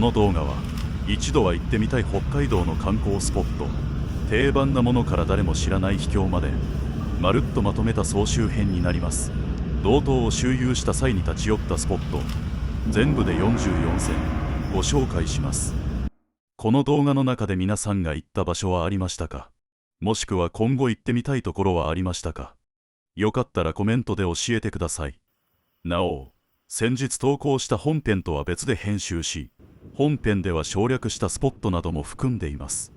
の動画は一度は行ってみたい北海道の観光スポット、定番なものから誰も知らない秘境までまるっとまとめた総集編になります。道東を周遊した際に立ち寄ったスポット全部で44選ご紹介します。この動画の中で皆さんが行った場所はありましたか？もしくは今後行ってみたいところはありましたか？よかったらコメントで教えてください。なお、先日投稿した本編とは別で編集し、本編では省略したスポットなども含んでいます。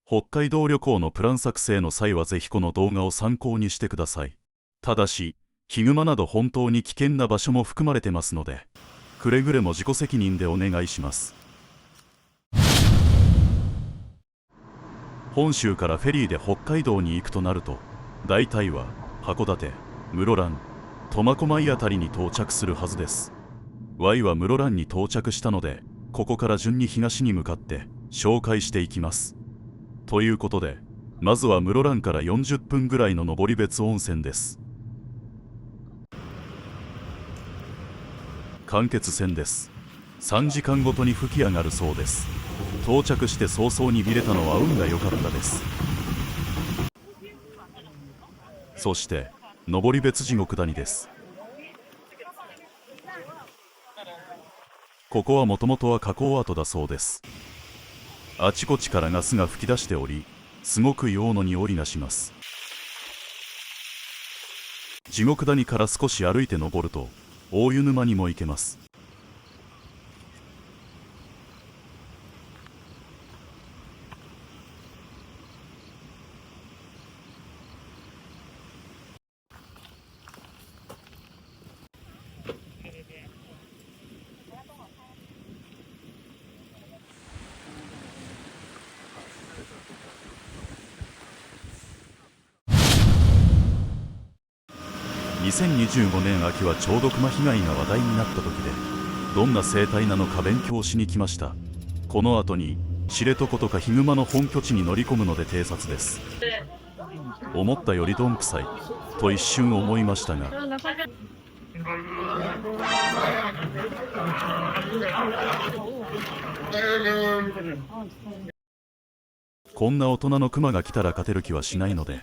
北海道旅行のプラン作成の際はぜひこの動画を参考にしてください。ただし、ヒグマなど本当に危険な場所も含まれてますので、くれぐれも自己責任でお願いします。本州からフェリーで北海道に行くとなると、大体は函館、室蘭、苫小牧あたりに到着するはずです。Y は室蘭に到着したので、ここから順に東に向かって紹介していきます。ということで、まずは室蘭から40分ぐらいの登別温泉です。間欠泉です。3時間ごとに吹き上がるそうです。到着して早々に見れたのは運が良かったです。そして登別地獄谷です。ここはもともとは火口跡だそうです。あちこちからガスが噴き出しており、すごく硫黄の匂いがします。地獄谷から少し歩いて登ると大湯沼にも行けます。2025年秋はちょうどクマ被害が話題になった時で、どんな生態なのか勉強しに来ました。この後に知床とかヒグマの本拠地に乗り込むので偵察です。思ったよりどんくさいと一瞬思いましたが、こんな大人のクマが来たら勝てる気はしないので、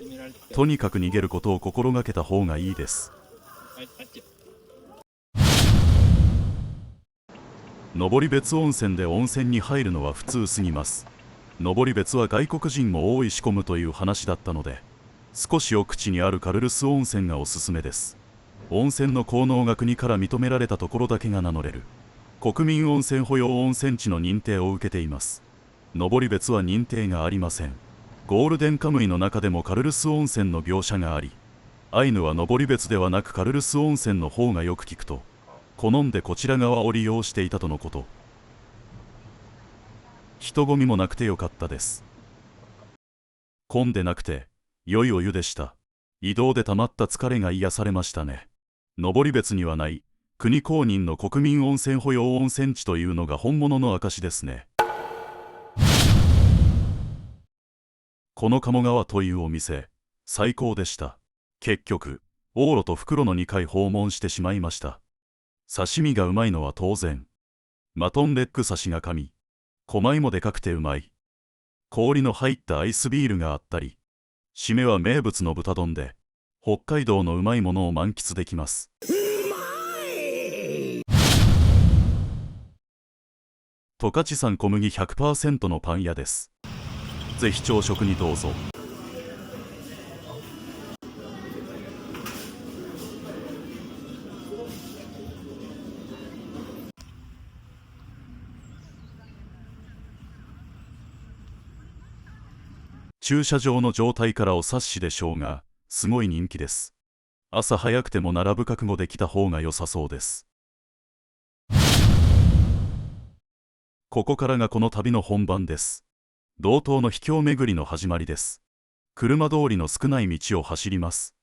とにかく逃げることを心がけた方がいいです。登別温泉で温泉に入るのは普通すぎます。登別は外国人も多い仕込むという話だったので、少し奥地にあるカルルス温泉がおすすめです。温泉の効能が国から認められたところだけが名乗れる国民温泉保養温泉地の認定を受けています。登別は認定がありません。ゴールデンカムイの中でもカルルス温泉の描写があり、アイヌは登別ではなくカルルス温泉の方がよく聞くと好んでこちら側を利用していたとのこと。人混みもなくてよかったです。混んでなくて良いお湯でした。移動で溜まった疲れが癒されましたね。登別にはない国公認の国民温泉保養温泉地というのが本物の証ですね。この鴨川というお店最高でした。結局往路と袋の2回訪問してしまいました。刺身がうまいのは当然。マトンレッグ刺しが神。小米もでかくてうまい。氷の入ったアイスビールがあったり、締めは名物の豚丼で、北海道のうまいものを満喫できます。十勝産小麦 100% のパン屋です。ぜひ朝食にどうぞ。駐車場の状態からお察しでしょうが、すごい人気です。朝早くても並ぶ覚悟できた方が良さそうです。ここからがこの旅の本番です。道東の秘境巡りの始まりです。車通りの少ない道を走ります。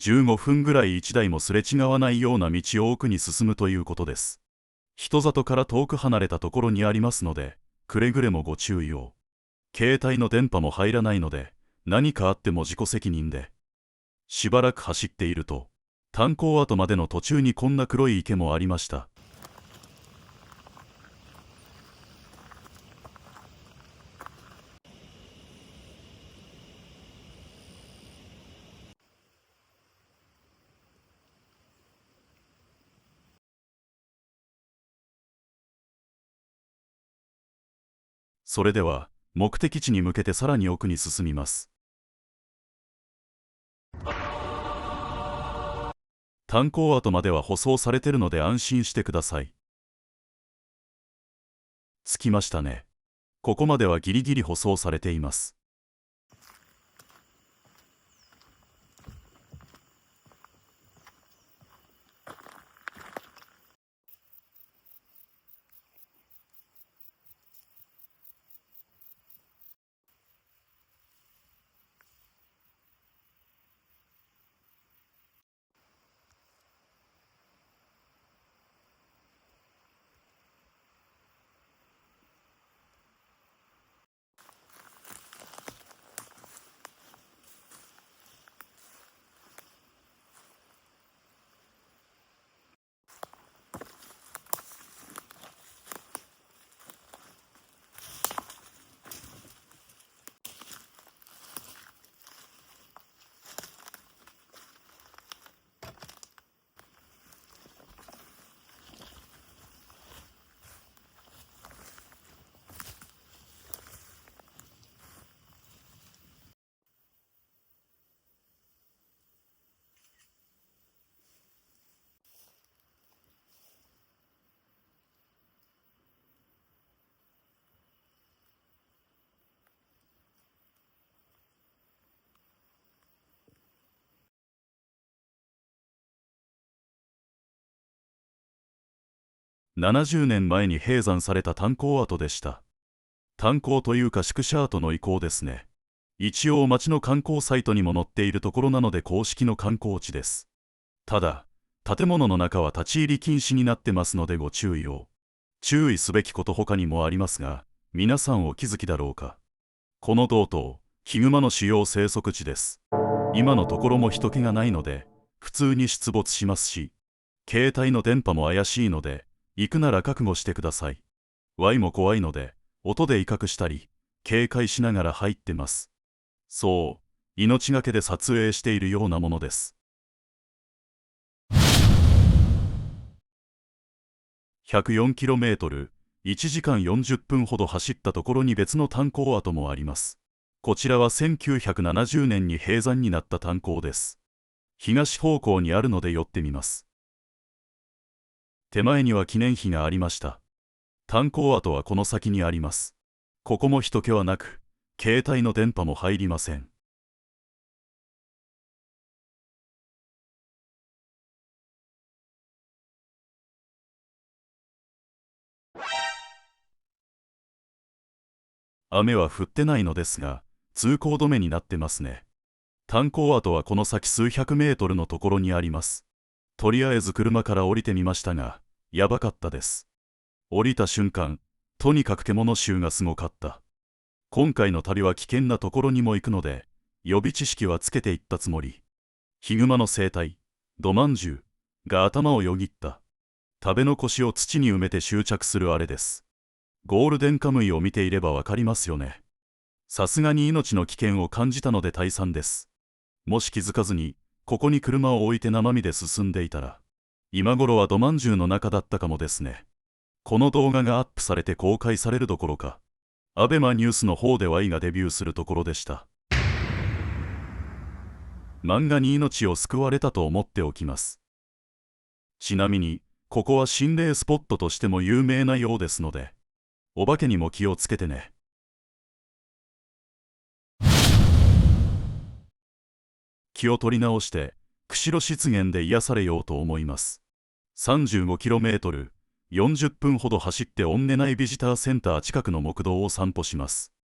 15分ぐらい1台もすれ違わないような道を奥に進むということです。人里から遠く離れたところにありますので、くれぐれもご注意を。携帯の電波も入らないので、何かあっても自己責任で。しばらく走っていると、炭鉱跡までの途中にこんな黒い池もありました。それでは目的地に向けてさらに奥に進みます。炭鉱跡までは舗装されてるので安心してください。着きましたね。ここまではギリギリ舗装されています。70年前に閉山された炭鉱跡でした。炭鉱というか宿舎跡の遺構ですね。一応町の観光サイトにも載っているところなので公式の観光地です。ただ、建物の中は立ち入り禁止になってますのでご注意を。注意すべきこと他にもありますが、皆さんお気づきだろうか。この道東、ヒグマの主要生息地です。今のところも人気がないので、普通に出没しますし、携帯の電波も怪しいので、行くなら覚悟してください。Y も怖いので、音で威嚇したり、警戒しながら入ってます。そう、命がけで撮影しているようなものです。104km、1時間40分ほど走ったところに別の炭鉱跡もあります。こちらは1970年に閉山になった炭鉱です。東方向にあるので寄ってみます。手前には記念碑がありました。炭鉱跡はこの先にあります。ここも人気はなく、携帯の電波も入りません。雨は降ってないのですが、通行止めになってますね。炭鉱跡はこの先数百メートルのところにあります。とりあえず車から降りてみましたが、やばかったです。降りた瞬間、とにかく獣臭がすごかった。今回の旅は危険なところにも行くので、予備知識はつけていったつもり。ヒグマの生態、土まんじゅうが頭をよぎった。食べ残しを土に埋めて執着するあれです。ゴールデンカムイを見ていればわかりますよね。さすがに命の危険を感じたので退散です。もし気づかずに、ここに車を置いて生身で進んでいたら、今頃は土まんじゅうの中だったかもですね。この動画がアップされて公開されるどころか、アベマニュースの方で Y がデビューするところでした。漫画に命を救われたと思っておきます。ちなみに、ここは心霊スポットとしても有名なようですので、お化けにも気をつけてね。気を取り直して、釧路湿原で癒されようと思います。35km、40分ほど走ってオンネナイビジターセンター近くの木道を散歩します。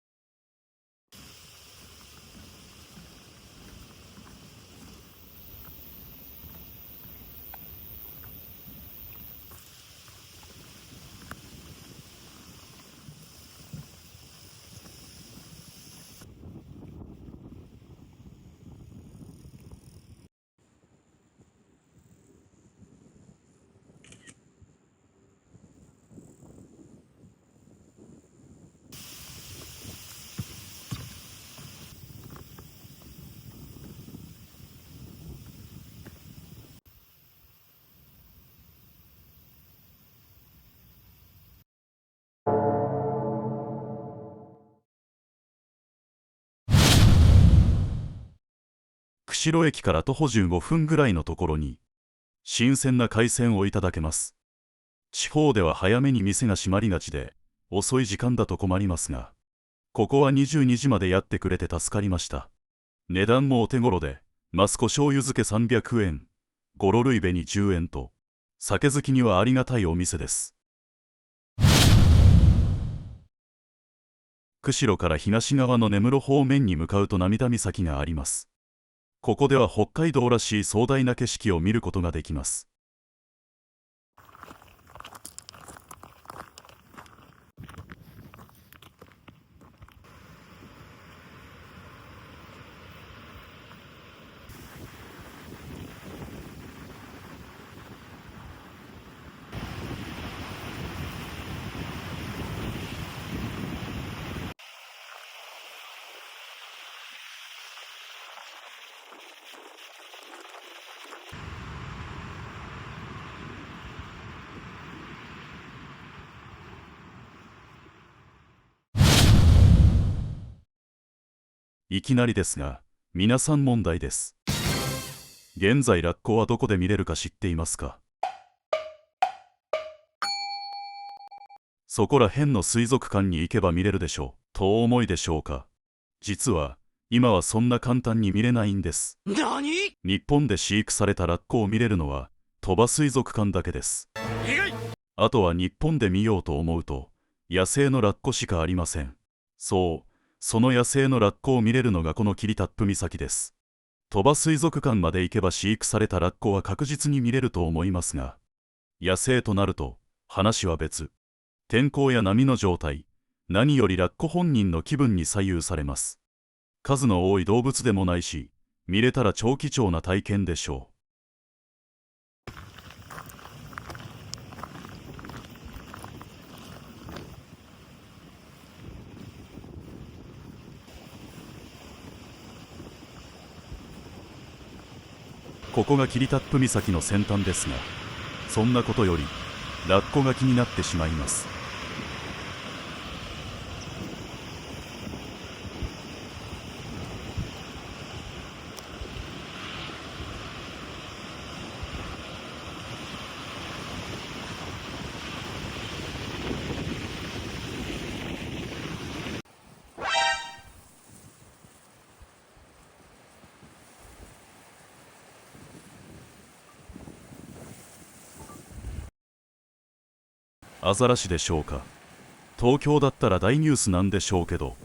釧路駅から徒歩15分ぐらいのところに、新鮮な海鮮をいただけます。地方では早めに店が閉まりがちで、遅い時間だと困りますが、ここは22時までやってくれて助かりました。値段もお手頃で、マスコ醤油漬け300円、ゴロルイベに10円と、酒好きにはありがたいお店です。釧路から東側の根室方面に向かうと涙岬があります。ここでは北海道らしい壮大な景色を見ることができます。いきなりですが、皆さん問題です。現在ラッコはどこで見れるか知っていますか？そこら辺の水族館に行けば見れるでしょう、とお思いでしょうか。実は、今はそんな簡単に見れないんです。何？日本で飼育されたラッコを見れるのは、鳥羽水族館だけです。あとは日本で見ようと思うと、野生のラッコしかありません。そう、その野生のラッコを見れるのがこの霧多布岬です。鳥羽水族館まで行けば飼育されたラッコは確実に見れると思いますが、野生となると、話は別。天候や波の状態、何よりラッコ本人の気分に左右されます。数の多い動物でもないし、見れたら超貴重な体験でしょう。ここが霧多布岬の先端ですが、そんなことよりラッコが気になってしまいます。アザラシでしょうか。東京だったら大ニュースなんでしょうけど、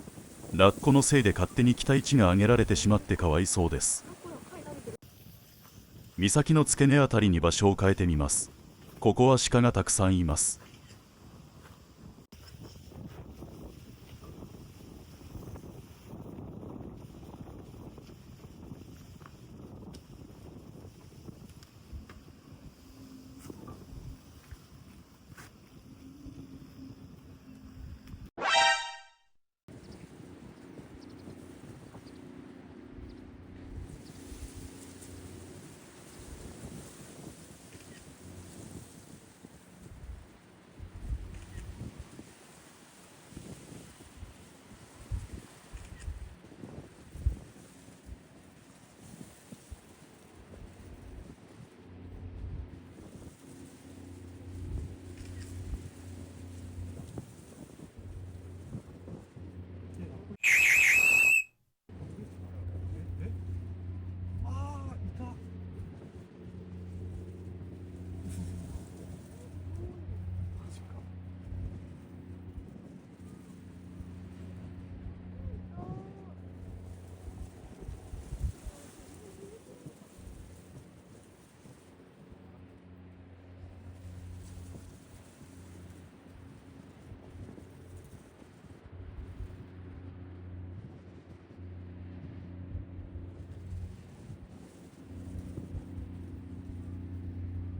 ラッコのせいで勝手に期待値が上げられてしまってかわいそうです。岬の付け根あたりに場所を変えてみます。ここは鹿がたくさんいます。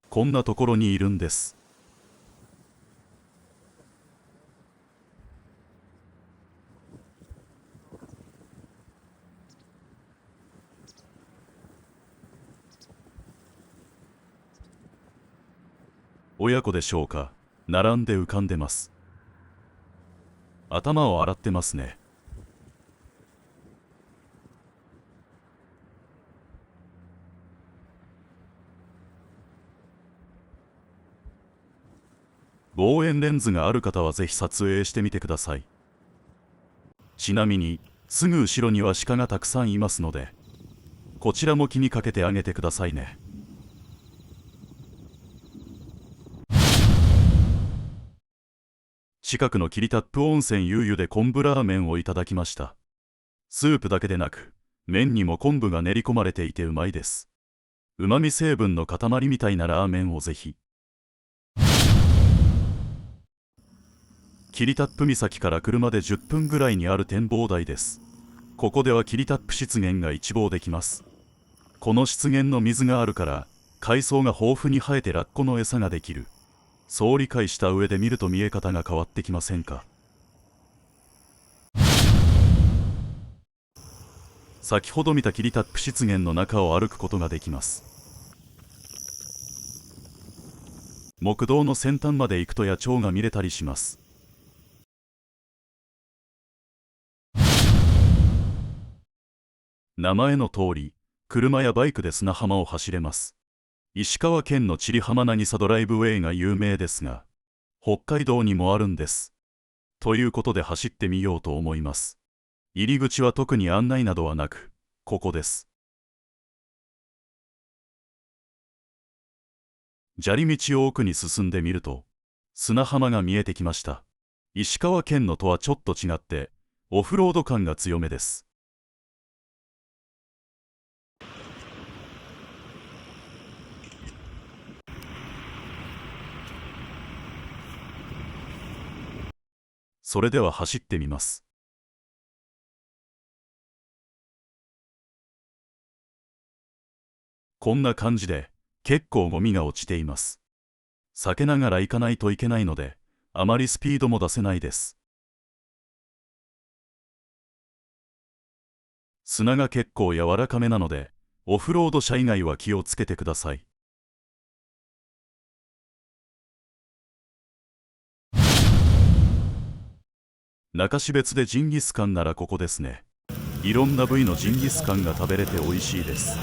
こんなところにいるんです。親子でしょうか。並んで浮かんでます。頭を洗ってますね。望遠レンズがある方はぜひ撮影してみてください。ちなみにすぐ後ろには鹿がたくさんいますので、こちらも気にかけてあげてくださいね。近くの霧多布温泉ゆうゆで昆布ラーメンをいただきました。スープだけでなく麺にも昆布が練り込まれていてうまいです。うまみ成分の塊みたいなラーメンをぜひ。霧多布岬から車で10分ぐらいにある展望台です。ここでは霧多布湿原が一望できます。この湿原の水があるから海藻が豊富に生えてラッコの餌ができる。そう理解した上で見ると見え方が変わってきませんか。先ほど見た霧多布湿原の中を歩くことができます。木道の先端まで行くと野鳥が見れたりします。名前の通り車やバイクで砂浜を走れます。石川県の千里浜渚ドライブウェイが有名ですが、北海道にもあるんです。ということで走ってみようと思います。入り口は特に案内などはなく、ここです。砂利道を奥に進んでみると、砂浜が見えてきました。石川県のとはちょっと違って、オフロード感が強めです。それでは走ってみます。こんな感じで結構ゴミが落ちています。避けながら行かないといけないので、あまりスピードも出せないです。砂が結構柔らかめなので、オフロード車以外は気をつけてください。中標津でジンギスカンならここですね。いろんな部位のジンギスカンが食べれて美味しいです。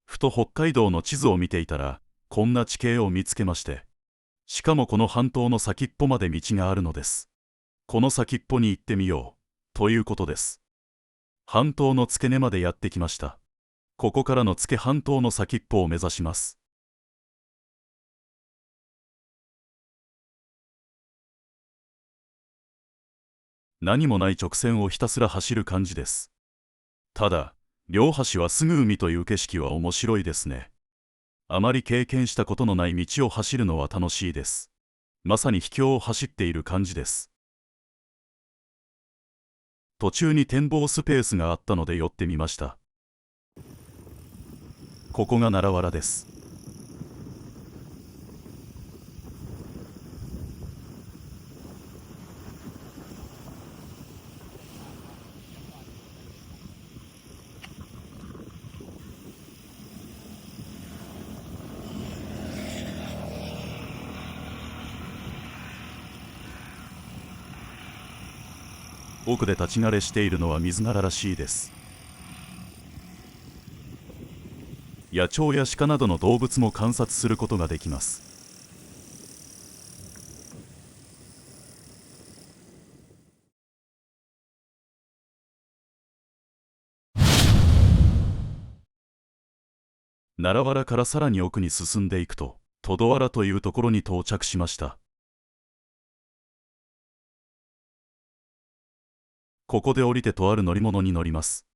ふと北海道の地図を見ていたら、こんな地形を見つけまして、しかもこの半島の先っぽまで道があるのです。この先っぽに行ってみよう、ということです。半島の付け根までやってきました。ここからの付け半島の先っぽを目指します。何もない直線をひたすら走る感じです。ただ、両端はすぐ海という景色は面白いですね。あまり経験したことのない道を走るのは楽しいです。まさに秘境を走っている感じです。途中に展望スペースがあったので寄ってみました。ここが奈良原です。奥で立ち枯れしているのは水柄らしいです。野鳥や鹿などの動物も観察することができます。奈良原からさらに奥に進んでいくと、トドワラというところに到着しました。ここで降りてとある乗り物に乗ります。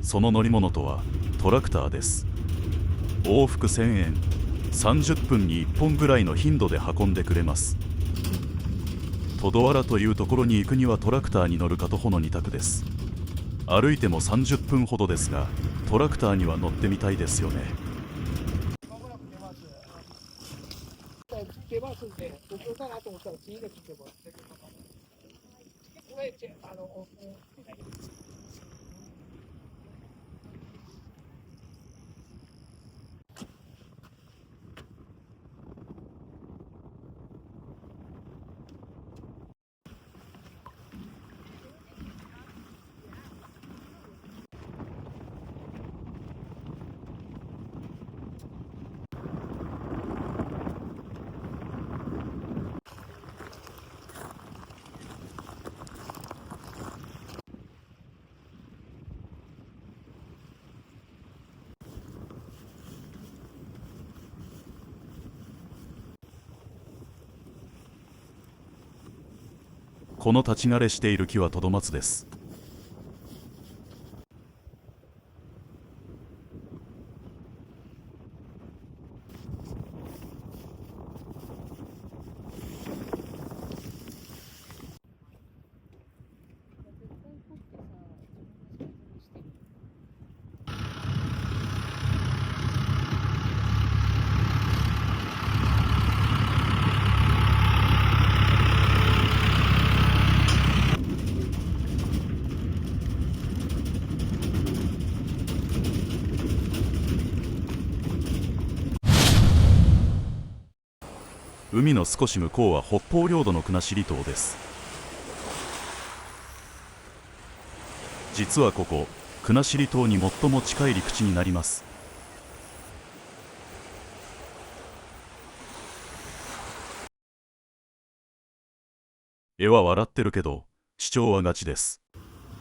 その乗り物とはトラクターです。往復1000円、30分に1本ぐらいの頻度で運んでくれます。トドワラというところに行くにはトラクターに乗るか徒歩の2択です。歩いても30分ほどですが、トラクターには乗ってみたいですよね。出ますんで、ご苦労かなと思ったら次の来てもらって。これ、この立ち枯れしている木はトドマツです。海の少し向こうは北方領土の国後島です。実はここ国後島に最も近い陸地になります。絵は笑ってるけど主張はガチです。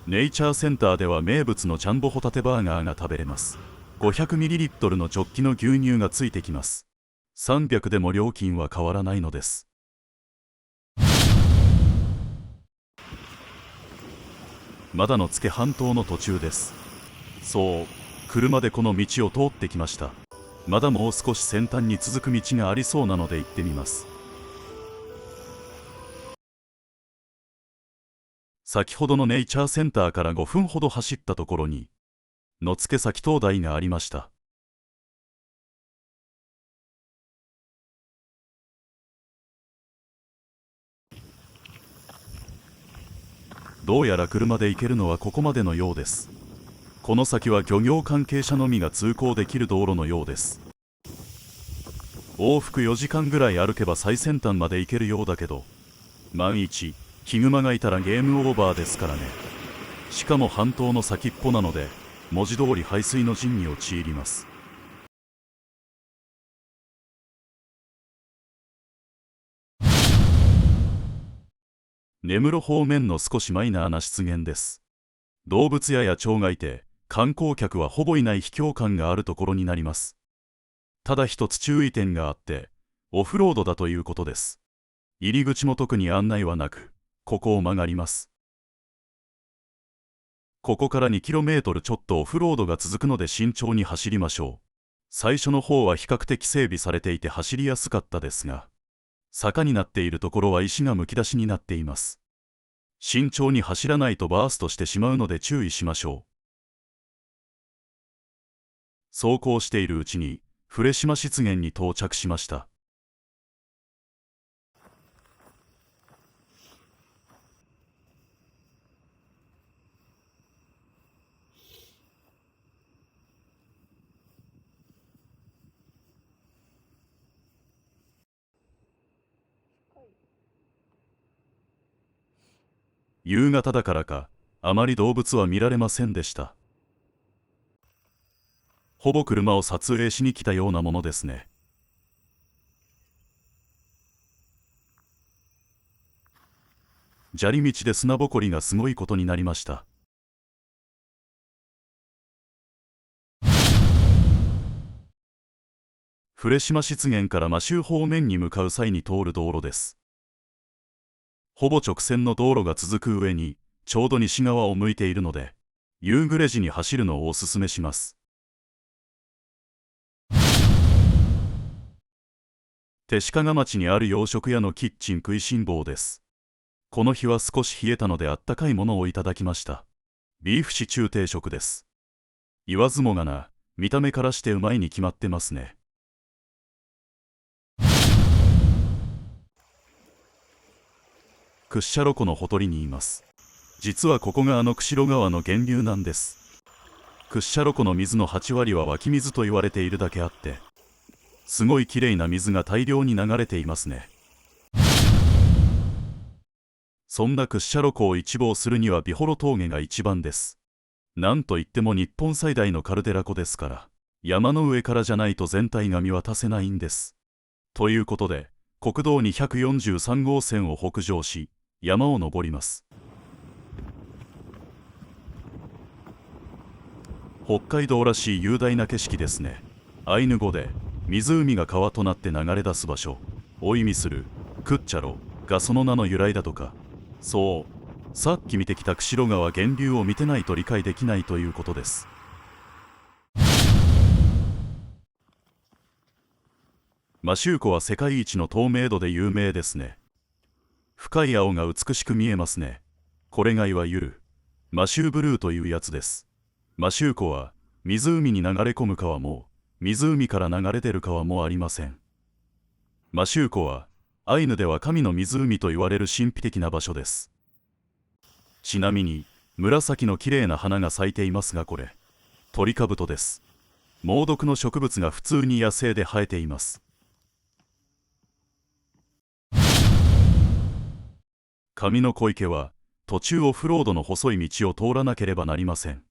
ネイチャーセンターでは名物のジャンボホタテバーガーが食べれます。 500ml のジョッキの牛乳がついてきます。300でも料金は変わらないのです。まだの付半島の途中です。そう、車でこの道を通ってきました。まだもう少し先端に続く道がありそうなので行ってみます。先ほどのネイチャーセンターから5分ほど走ったところに野付崎灯台がありました。どうやら車で行けるのはここまでのようです。この先は漁業関係者のみが通行できる道路のようです。往復4時間ぐらい歩けば最先端まで行けるようだけど、万一ヒグマがいたらゲームオーバーですからね。しかも半島の先っぽなので文字通り排水の陣に陥ります。根室方面の少しマイナーな湿原です。動物や野鳥がいて観光客はほぼいない秘境感があるところになります。ただ一つ注意点があってオフロードだということです。入り口も特に案内はなく、ここを曲がります。ここから 2km ちょっとオフロードが続くので慎重に走りましょう。最初の方は比較的整備されていて走りやすかったですが、坂になっているところは石がむき出しになっています。慎重に走らないとバーストしてしまうので注意しましょう。走行しているうちに呉島湿原に到着しました。夕方だからかあまり動物は見られませんでした。ほぼ車を撮影しに来たようなものですね。砂利道で砂ぼこりがすごいことになりました。呉島湿原から摩周方面に向かう際に通る道路です。ほぼ直線の道路が続く上にちょうど西側を向いているので、夕暮れ時に走るのをおすすめします。手鹿町にある洋食屋のキッチン食いしん坊です。この日は少し冷えたのであったかいものをいただきました。ビーフシチュー定食です。言わずもがな、見た目からしてうまいに決まってますね。屈斜路湖のほとりにいます。実はここが釧路川の源流なんです。屈斜路湖の水の8割は湧き水と言われているだけあって、すごいきれいな水が大量に流れていますね。そんな屈斜路湖を一望するには美幌峠が一番です。なんといっても日本最大のカルデラ湖ですから、山の上からじゃないと全体が見渡せないんです。ということで、国道243号線を北上し、山を登ります。北海道らしい雄大な景色ですね。アイヌ語で湖が川となって流れ出す場所を意味するクッチャロがその名の由来だとか。そう、さっき見てきた釧路川源流を見てないと理解できないということです。摩周湖は世界一の透明度で有名ですね。深い青が美しく見えますね。これがいわゆる摩周ブルーというやつです。摩周湖は湖に流れ込む川も湖から流れ出る川もありません。摩周湖はアイヌでは神の湖と言われる神秘的な場所です。ちなみに紫のきれいな花が咲いていますが、これトリカブトです。猛毒の植物が普通に野生で生えています。神の小池は途中オフロードの細い道を通らなければなりません。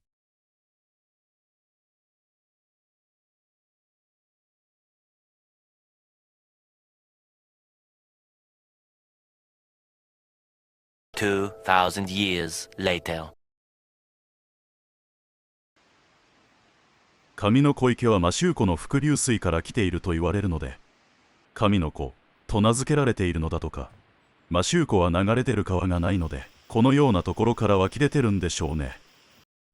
2,000 years later. 神の小池は摩周湖の伏流水から来ていると言われるので、神の子と名付けられているのだとか。摩周湖は流れ出る川がないので、このようなところから湧き出てるんでしょうね。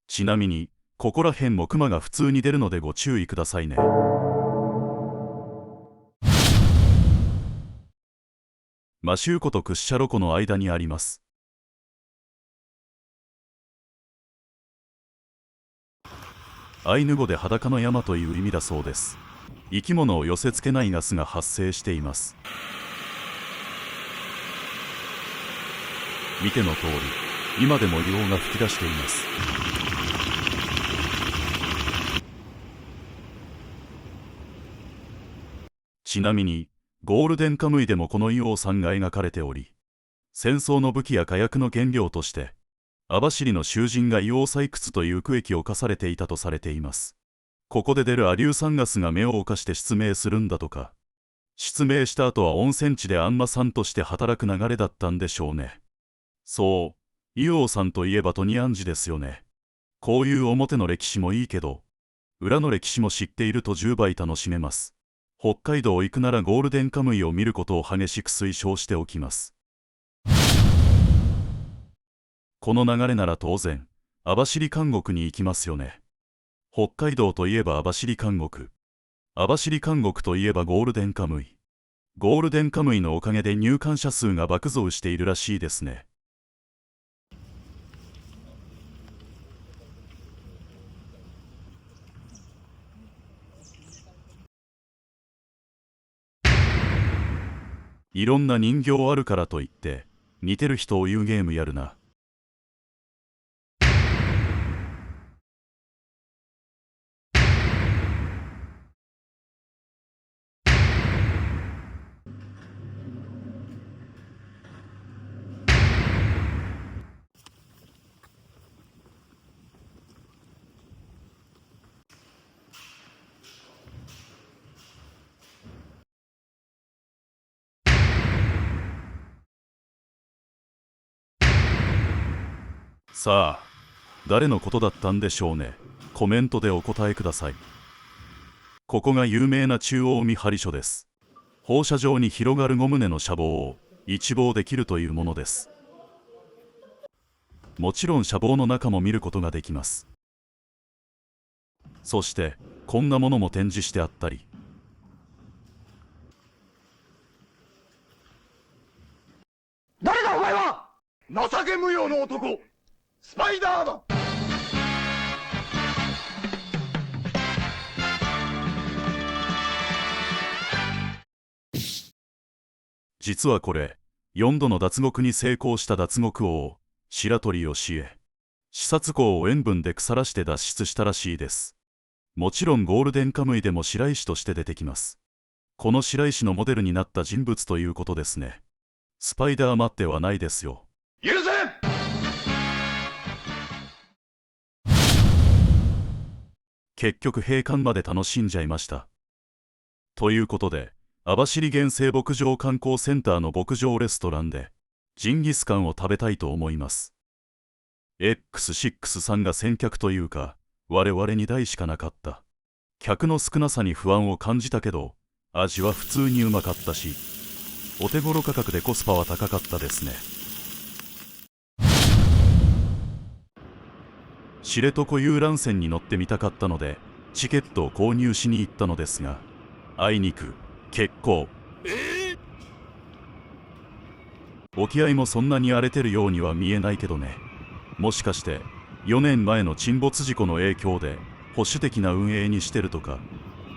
ちなみにここら辺も熊が普通に出るのでご注意くださいね。摩周湖と屈斜路湖の間にあります。アイヌ語で裸の山という意味だそうです。生き物を寄せ付けないガスが発生しています。見ての通り、今でも硫黄が噴き出しています。ちなみにゴールデンカムイでもこの硫黄山が描かれており、戦争の武器や火薬の原料として網走の囚人が硫黄採掘という区域を課されていたとされています。ここで出る亜硫酸ガスが目を侵して失明するんだとか。失明した後は温泉地で閻魔さんとして働く流れだったんでしょうね。そう、硫黄さんといえばトニアンジですよね。こういう表の歴史もいいけど、裏の歴史も知っていると10倍楽しめます。北海道行くならゴールデンカムイを見ることを激しく推奨しておきます。この流れなら当然、網走監獄に行きますよね。北海道といえば網走監獄。網走監獄といえばゴールデンカムイ。ゴールデンカムイのおかげで入館者数が爆増しているらしいですね。いろんな人形あるからといって似てる人を言うゲームやるな。さあ、誰のことだったんでしょうね。コメントでお答えください。ここが有名な中央見張り所です。放射状に広がる5棟の舎房を一望できるというものです。もちろん舎房の中も見ることができます。そしてこんなものも展示してあったり。誰だお前は！情け無用の男、スパイダーだ！実はこれ、4度の脱獄に成功した脱獄王、白鳥義家。視察校を塩分で腐らして脱出したらしいです。もちろんゴールデンカムイでも白石として出てきます。この白石のモデルになった人物ということですね。スパイダーマンではないですよ。許せ！結局閉館まで楽しんじゃいました。ということで、網走原生牧場観光センターの牧場レストランでジンギスカンを食べたいと思います。X6 さんが先客というか、我々2台しかなかった。客の少なさに不安を感じたけど、味は普通にうまかったし、お手頃価格でコスパは高かったですね。知床遊覧船に乗ってみたかったのでチケットを購入しに行ったのですが、あいにく欠航。沖合もそんなに荒れてるようには見えないけどね。もしかして4年前の沈没事故の影響で保守的な運営にしてるとか。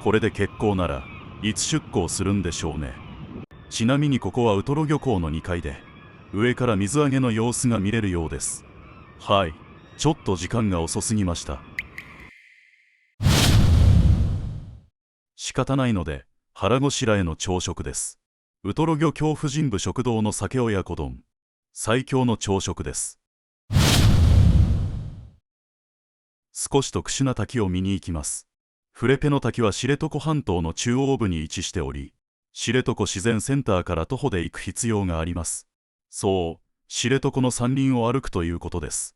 これで欠航ならいつ出港するんでしょうね。ちなみにここはウトロ漁港の2階で上から水揚げの様子が見れるようです。はい、ちょっと時間が遅すぎました。仕方ないので腹ごしらえの朝食です。ウトロ漁協婦人部食堂の鮭親子丼、最強の朝食です。少し特殊な滝を見に行きます。フレペの滝は知床半島の中央部に位置しており、知床自然センターから徒歩で行く必要があります。そう、知床の山林を歩くということです。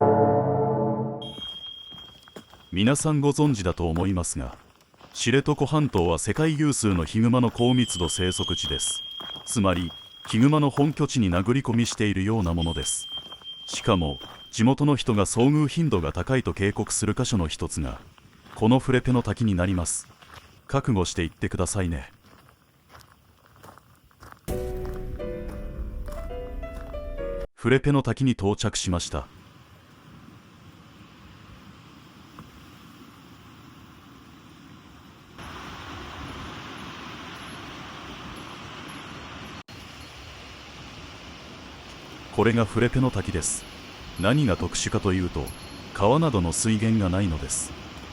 皆さんご存知だと思いますが、知床半島は世界有数のヒグマの高密度生息地です。つまりヒグマの本拠地に殴り込みしているようなものです。しかも地元の人が遭遇頻度が高いと警告する箇所の一つがこのフレペの滝になります。覚悟していってくださいね。フレペの滝に到着しました。これがフレペの滝です。何が特殊かというと、川などの水源がないのです。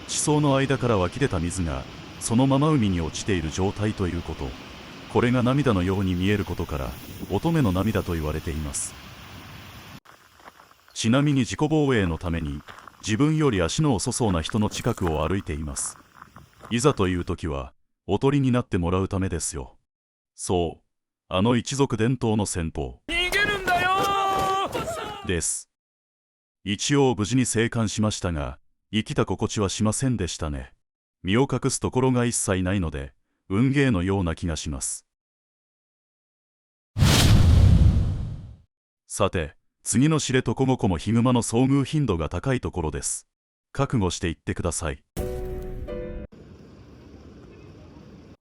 地層の間から湧き出た水がそのまま海に落ちている状態ということ。これが涙のように見えることから乙女の涙と言われています。ちなみに自己防衛のために自分より足の遅そうな人の近くを歩いています。いざという時はおとりになってもらうためですよ。そう、あの一族伝統の戦法、逃げるんだよです。一応無事に生還しましたが、生きた心地はしませんでしたね。身を隠すところが一切ないので運ゲーのような気がします。さて、次の知床五湖もヒグマの遭遇頻度が高いところです。覚悟していってください。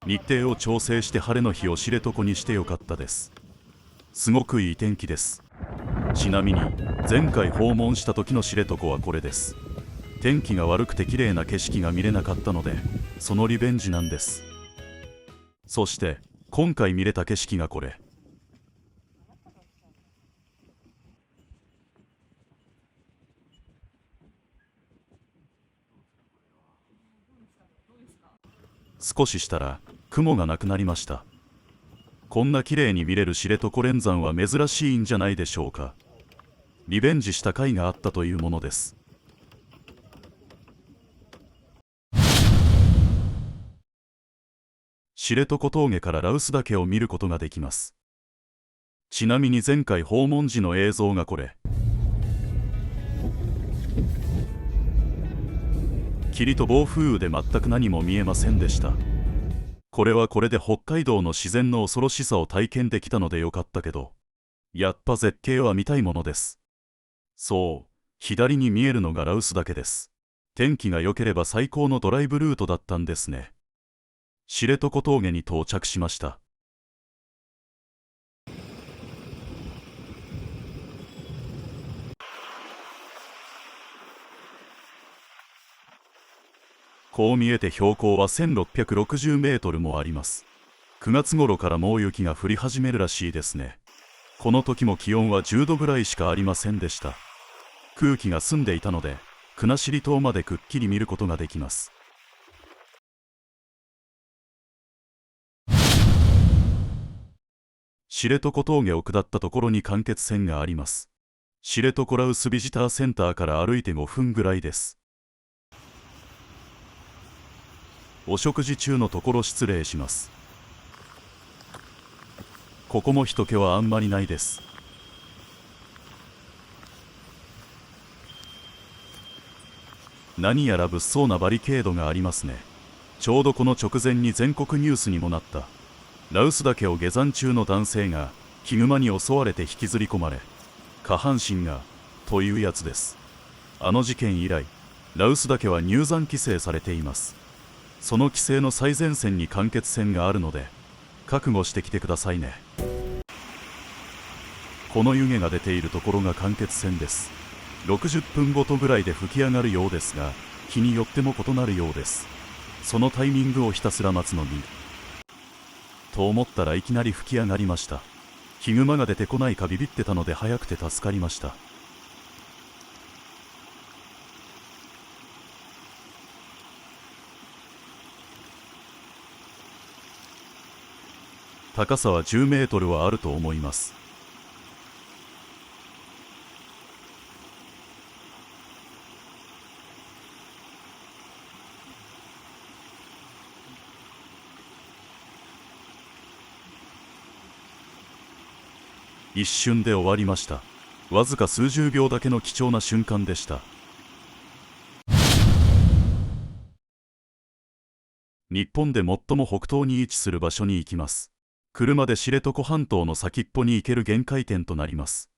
日程を調整して晴れの日を知床にしてよかったです。すごくいい天気です。ちなみに前回訪問した時の知床はこれです。天気が悪くて綺麗な景色が見れなかったので、そのリベンジなんです。そして今回見れた景色がこれ。少ししたら雲がなくなりました。こんな綺麗に見れる知床連山は珍しいんじゃないでしょうか。リベンジした甲斐があったというものです。知床峠から羅臼岳を見ることができます。ちなみに前回訪問時の映像がこれ。霧と暴風雨で全く何も見えませんでした。これはこれで北海道の自然の恐ろしさを体験できたのでよかったけど、やっぱ絶景は見たいものです。そう、左に見えるのが羅臼岳です。天気が良ければ最高のドライブルートだったんですね。知床峠に到着しました。こう見えて標高は1660メートルもあります。9月頃からもう雪が降り始めるらしいですね。この時も気温は10度ぐらいしかありませんでした。空気が澄んでいたので、国後島までくっきり見ることができます。知床峠を下ったところに間欠泉があります。知床羅臼ビジターセンターから歩いて5分ぐらいです。お食事中のところ失礼します。ここも人気はあんまりないです。何やら物騒なバリケードがありますね。ちょうどこの直前に全国ニュースにもなった羅臼岳を下山中の男性がヒグマに襲われて引きずり込まれ下半身がというやつです。あの事件以来羅臼岳は入山規制されています。その規制の最前線に間欠泉があるので覚悟してきてくださいね。この湯気が出ているところが間欠泉です。60分ごとぐらいで吹き上がるようですが、日によっても異なるようです。そのタイミングをひたすら待つのにと思ったらいきなり吹き上がりました。ヒグマが出てこないかビビってたので早くて助かりました。高さは10メートルはあると思います。一瞬で終わりました。わずか数十秒だけの貴重な瞬間でした。日本で最も北東に位置する場所に行きます。車で知床半島の先っぽに行ける限界点となります。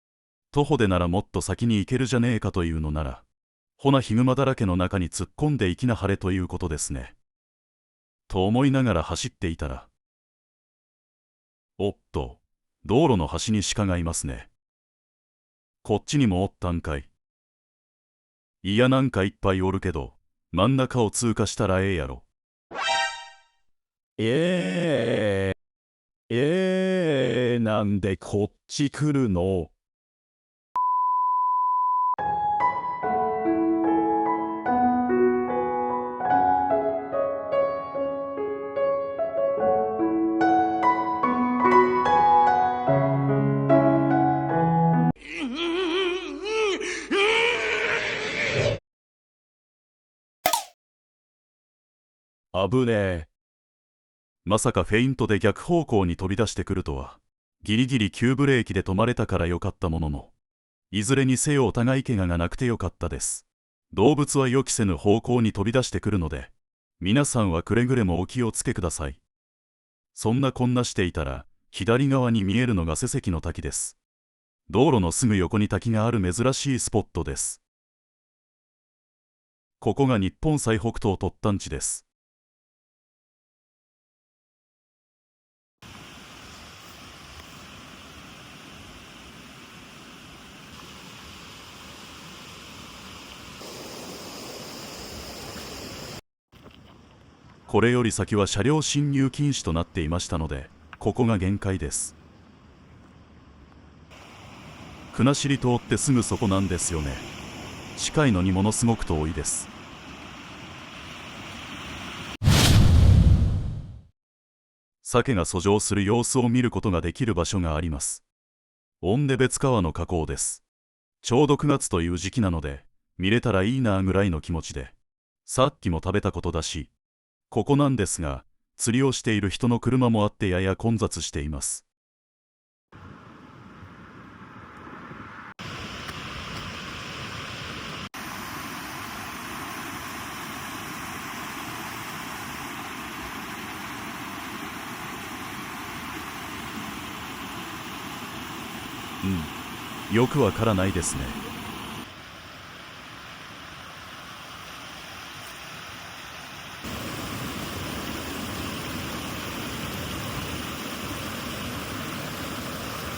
徒歩でならもっと先に行けるじゃねえかというのなら、ほなヒグマだらけの中に突っ込んでいきなはれということですね。と思いながら走っていたら、おっと、道路の端に鹿がいますね。こっちにもおったんかい。いやなんかいっぱいおるけど、真ん中を通過したらええやろ。なんでこっち来るの？危ねえ。まさかフェイントで逆方向に飛び出してくるとは。ギリギリ急ブレーキで止まれたからよかったものの、いずれにせよお互い怪我がなくてよかったです。動物は予期せぬ方向に飛び出してくるので、皆さんはくれぐれもお気をつけください。そんなこんなしていたら、左側に見えるのが瀬関の滝です。道路のすぐ横に滝がある珍しいスポットです。ここが日本最北東突端地です。これより先は車両進入禁止となっていましたので、ここが限界です。国後島ってすぐそこなんですよね。近いのにものすごく遠いです。鮭が遡上する様子を見ることができる場所があります。御手別川の河口です。ちょうど9月という時期なので、見れたらいいなぐらいの気持ちで。さっきも食べたことだし、ここなんですが、釣りをしている人の車もあってやや混雑しています。よくわからないですね。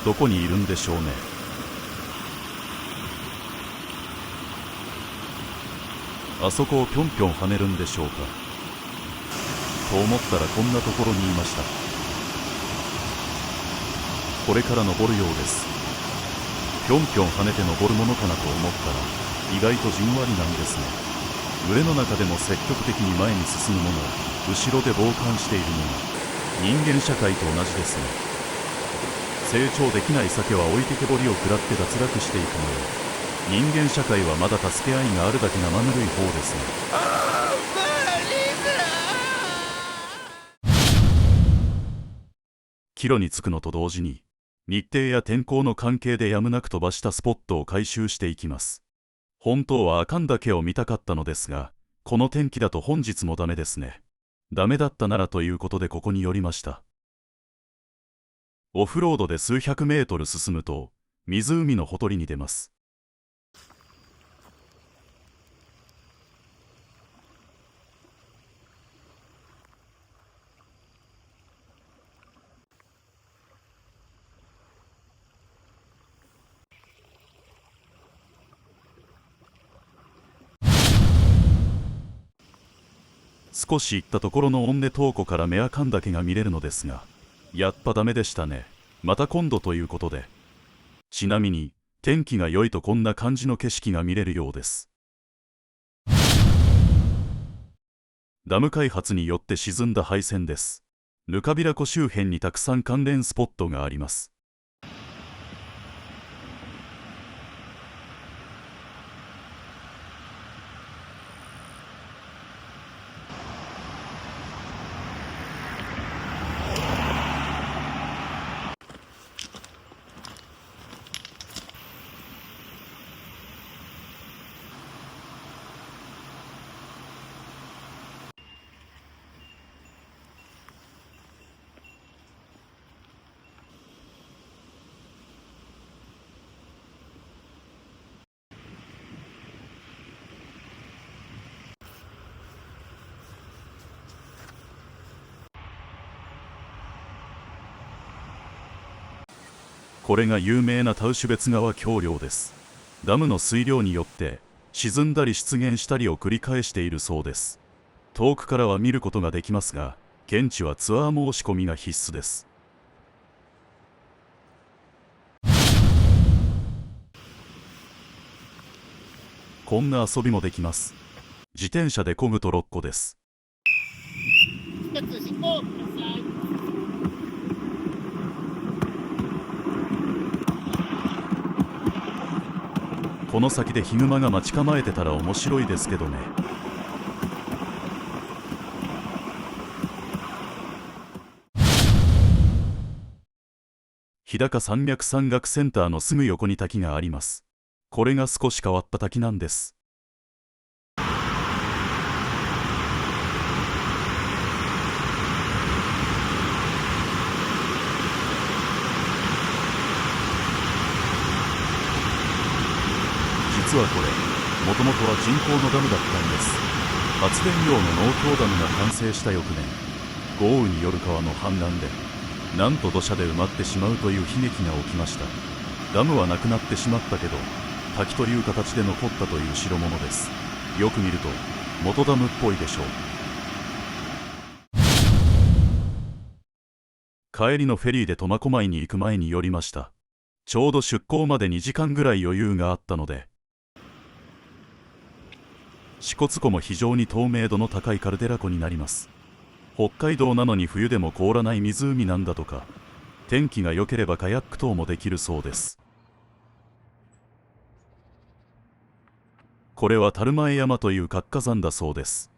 どこにいるんでしょうね。あそこをぴょんぴょん跳ねるんでしょうか。と思ったらこんなところにいました。これから登るようです。ぴょんぴょん跳ねて登るものかなと思ったら意外とじんわりなんですね。群れの中でも積極的に前に進むものを後ろで傍観しているのが人間社会と同じですね。成長できない鮭は置いてけぼりを食らって脱落していくのよ。人間社会はまだ助け合いがあるだけ生ぬるい方ですね。帰路に着くのと同時に日程や天候の関係でやむなく飛ばしたスポットを回収していきます。本当は阿寒岳を見たかったのですが、この天気だと本日もダメですね。ダメだったならということでここに寄りました。オフロードで数百メートル進むと湖のほとりに出ます。少し行ったところのオンネトーコからメアカン岳が見れるのですが、やっぱダメでしたね。また今度ということで。ちなみに天気が良いとこんな感じの景色が見れるようです。ダム開発によって沈んだ廃線です。ぬかびら湖周辺にたくさん関連スポットがあります。これが有名なタウシュベツ川橋梁です。ダムの水量によって沈んだり出現したりを繰り返しているそうです。遠くからは見ることができますが、現地はツアー申し込みが必須です。こんな遊びもできます。自転車で漕ぐと6個です。一つ進行ください。この先でヒグマが待ち構えてたら面白いですけどね。日高山脈山岳センターのすぐ横に滝があります。これが少し変わった滝なんです。実はこれ、もともとは人工のダムだったんです。発電用の農協ダムが完成した翌年、豪雨による川の氾濫で、なんと土砂で埋まってしまうという悲劇が起きました。ダムはなくなってしまったけど、滝という形で残ったという代物です。よく見ると、元ダムっぽいでしょう。帰りのフェリーで苫小牧に行く前に寄りました。ちょうど出港まで2時間ぐらい余裕があったので、支笏湖も非常に透明度の高いカルデラ湖になります。北海道なのに冬でも凍らない湖なんだとか、天気が良ければカヤック等もできるそうです。これは樽前山という活火山だそうです。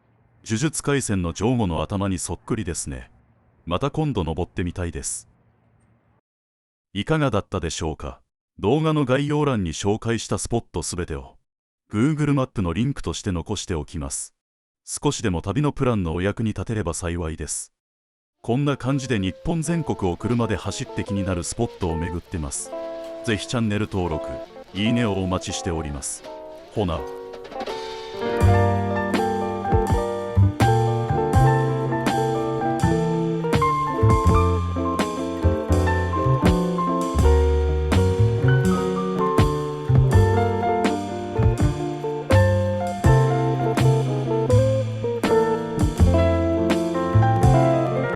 呪術廻戦のジョーゴの頭にそっくりですね。また今度登ってみたいです。いかがだったでしょうか。動画の概要欄に紹介したスポットすべてをGoogle マップのリンクとして残しておきます。少しでも旅のプランのお役に立てれば幸いです。こんな感じで日本全国を車で走って気になるスポットを巡ってます。ぜひチャンネル登録、いいねをお待ちしております。ほな。